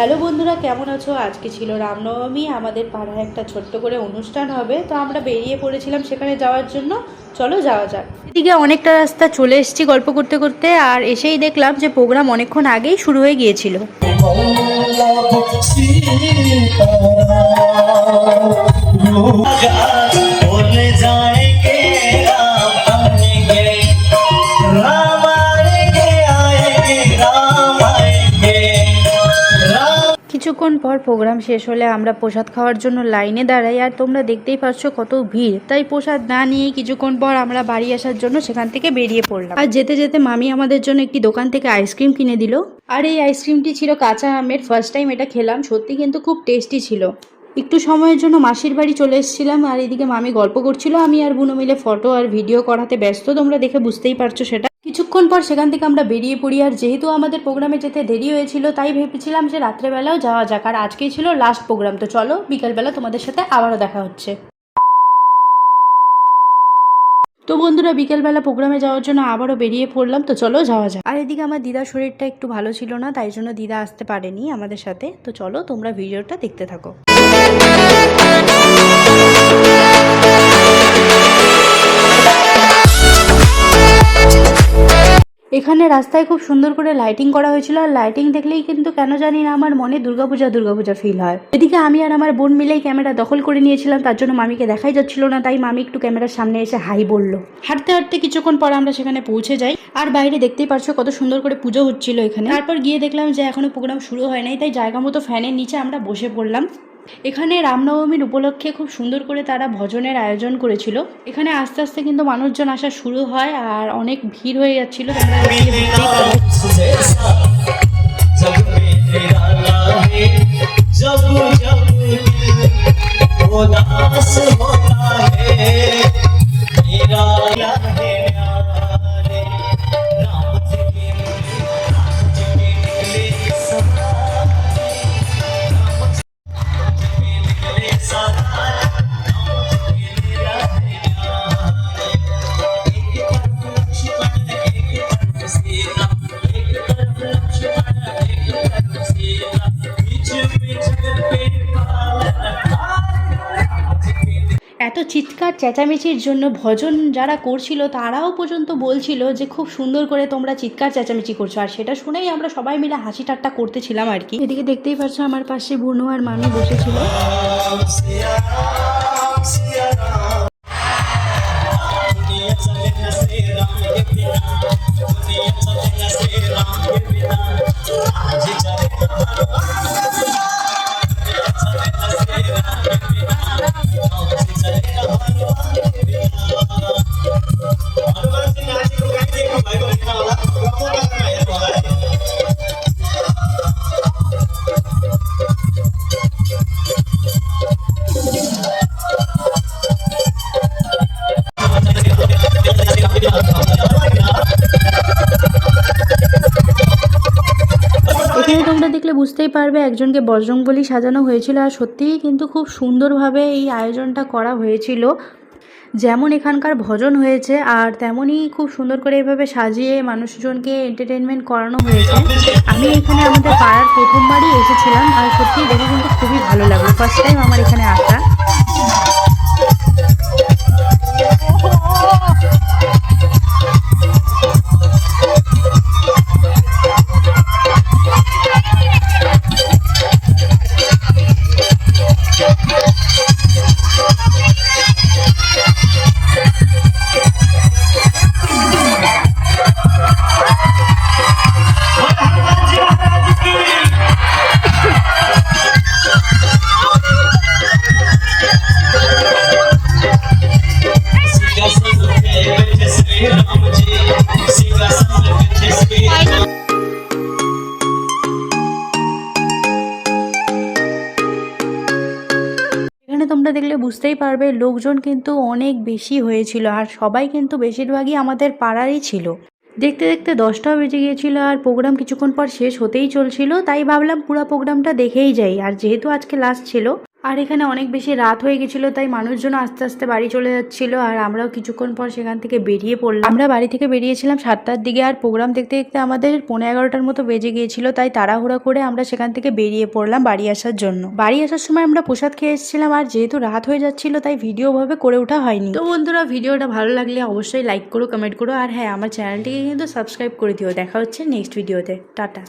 Hello বন্ধুরা, কেমন আছো? আজকে ছিল রামনবমী। আমাদের পাড়ায় একটা ছোট্ট করে অনুষ্ঠান হবে, তো আমরা বেরিয়ে পড়েছিলাম সেখানে যাওয়ার জন্য। চলো যাওয়া যাক। এদিকে অনেকটা রাস্তা চলে এসেছি গল্প করতে করতে, আর এসেই দেখলাম যে প্রোগ্রাম অনেকক্ষণ আগেই শুরু হয়ে গিয়েছিল। কিছুক্ষণ পর প্রোগ্রাম শেষ হলে আমরা প্রসাদ খাওয়ার জন্য লাইনে দাঁড়াই, আর তোমরা দেখতেই পাচ্ছ কত ভিড়। তাই প্রসাদ না নিয়ে কিছুক্ষণ পর আমরা বাড়ি আসার জন্য সেখান থেকে বেরিয়ে পড়লাম। আর যেতে যেতে মামি আমাদের জন্য একটি দোকান থেকে আইসক্রিম কিনে দিল। আর এই আইসক্রিমটি ছিল কাঁচা আমের। ফার্স্ট টাইম এটা খেলাম, সত্যি কিন্তু খুব টেস্টি ছিল। একটু সময়ের জন্য মাসির বাড়ি চলে এসেছিলাম, আর এদিকে মামি গল্প করছিল, আমি আর বুনো মিলে ফটো আর ভিডিও করাতে ব্যস্ত। তোমরা দেখে বুঝতেই পারছো সেটা। কিছুক্ষণ পর সেখান থেকে আমরা বেরিয়ে পড়ি, আর যেহেতু আমাদের প্রোগ্রামে যেতে দেরি হয়েছিল তাই ভেবেছিলাম যে রাত্রেবেলাও যাওয়া যাক। আর আজকেই ছিল লাস্ট প্রোগ্রাম, তো চলো বিকালবেলা তোমাদের সাথে আবারও দেখা হচ্ছে। তো বন্ধুরা, বিকেলবেলা প্রোগ্রামে যাওয়ার জন্য আবারও বেরিয়ে পড়লাম, তো চলো যাওয়া যাক। আর এদিকে আমার দিদার শরীরটা একটু ভালো ছিল না, তাই জন্য দিদা আসতে পারেনি আমাদের সাথে। তো চলো তোমরা ভিডিওটা দেখতে থাকো। এখানে রাস্তায় খুব সুন্দর করে লাইটিং করা হয়েছিল, আর লাইটিং দেখলেই কিন্তু কেন জানি না আমার মনে দুর্গাপূজা ফিল হয়। এদিকে আমি আর আমার বোন মিলেই ক্যামেরা দখল করে নিয়েছিলাম, তার জন্য মামিকে দেখাই যাচ্ছিল না, তাই মামি একটু ক্যামেরার সামনে এসে হাই বলল। হাঁটতে হাঁটতে কিছুক্ষণ পর আমরা সেখানে পৌঁছে যাই, আর বাইরে দেখতেই পারছো কত সুন্দর করে পুজো হচ্ছিল এখানে। তারপর গিয়ে দেখলাম যে এখনো প্রোগ্রাম শুরু হয় নাই, তাই জায়গা মতো ফ্যানের নিচে আমরা বসে পড়লাম। এখানে রামনবমীর উপলক্ষে খুব সুন্দর করে তারা ভজনের আয়োজন করেছিল। এখানে আস্তে আস্তে কিন্তু মানুষজন আসা শুরু হয়, আর অনেক ভিড় হয়ে যাচ্ছিল। এত চিৎকার চেঁচামেচির জন্য ভজন যারা করছিল তারাও পর্যন্ত বলছিল যে খুব সুন্দর করে তোমরা চিৎকার চেঁচামেচি করছো, আর সেটা শুনেই আমরা সবাই মিলে হাসি ঠাট্টা করতেছিলাম আর কি। এদিকে দেখতেই পাচ্ছ আমার পাশে বুনু আর মামি বসেছিল। এখানে তোমরা দেখলে বুঝতেই পারবে একজনকে বজরংবলী সাজানো হয়েছিল, আর সত্যিই কিন্তু খুব সুন্দরভাবে এই আয়োজনটা করা হয়েছিল। যেমন এখানকার ভজন হয়েছে, আর তেমনই খুব সুন্দর করে এভাবে সাজিয়ে মানুষজনকে এন্টারটেনমেন্ট করানো হয়েছে। আমি এখানে আমাদের পাড়ার প্রথমবারই এসেছিলাম, আর সত্যিই দেখে কিন্তু খুবই ভালো লাগলো। ফার্স্ট টাইম আমার এখানে আসা। তোমরা দেখলে বুঝতেই পারবে লোকজন কিন্তু অনেক বেশি হয়েছিল, আর সবাই কিন্তু বেশিরভাগই আমাদের পাড়ারই ছিল। দেখতে দেখতে 10টাও বেজে গিয়েছিল, আর প্রোগ্রাম কিছুক্ষণ পর শেষ হতেই চলছিল, তাই ভাবলাম পুরো প্রোগ্রামটা দেখেই যাই। আর যেহেতু আজকে লাস্ট ছিল আর এখানে অনেক বেশি রাত হয়ে গেছিলো, তাই মানুষজন আস্তে আস্তে বাড়ি চলে যাচ্ছিলো। আর আমরাও কিছুক্ষণ পর সেখান থেকে বেরিয়ে পড়লাম। আমরা বাড়ি থেকে বেরিয়েছিলাম 7টার দিকে, আর প্রোগ্রাম দেখতে দেখতে আমাদের 11:30টার মতো বেজে গিয়েছিল। তাই তাড়াহুড়া করে আমরা সেখান থেকে বেরিয়ে পড়লাম বাড়ি আসার জন্য। বাড়ি আসার সময় আমরা প্রসাদ খেয়ে এসেছিলাম, আর যেহেতু রাত হয়ে যাচ্ছিল তাই ভিডিও ভাবে করে ওঠা হয়নি। তো বন্ধুরা, ভিডিওটা ভালো লাগলে অবশ্যই লাইক করো, কমেন্ট করো, আর হ্যাঁ, আমার চ্যানেলটিকে কিন্তু সাবস্ক্রাইব করে দিও। দেখা হচ্ছে নেক্সট ভিডিওতে। টাটা।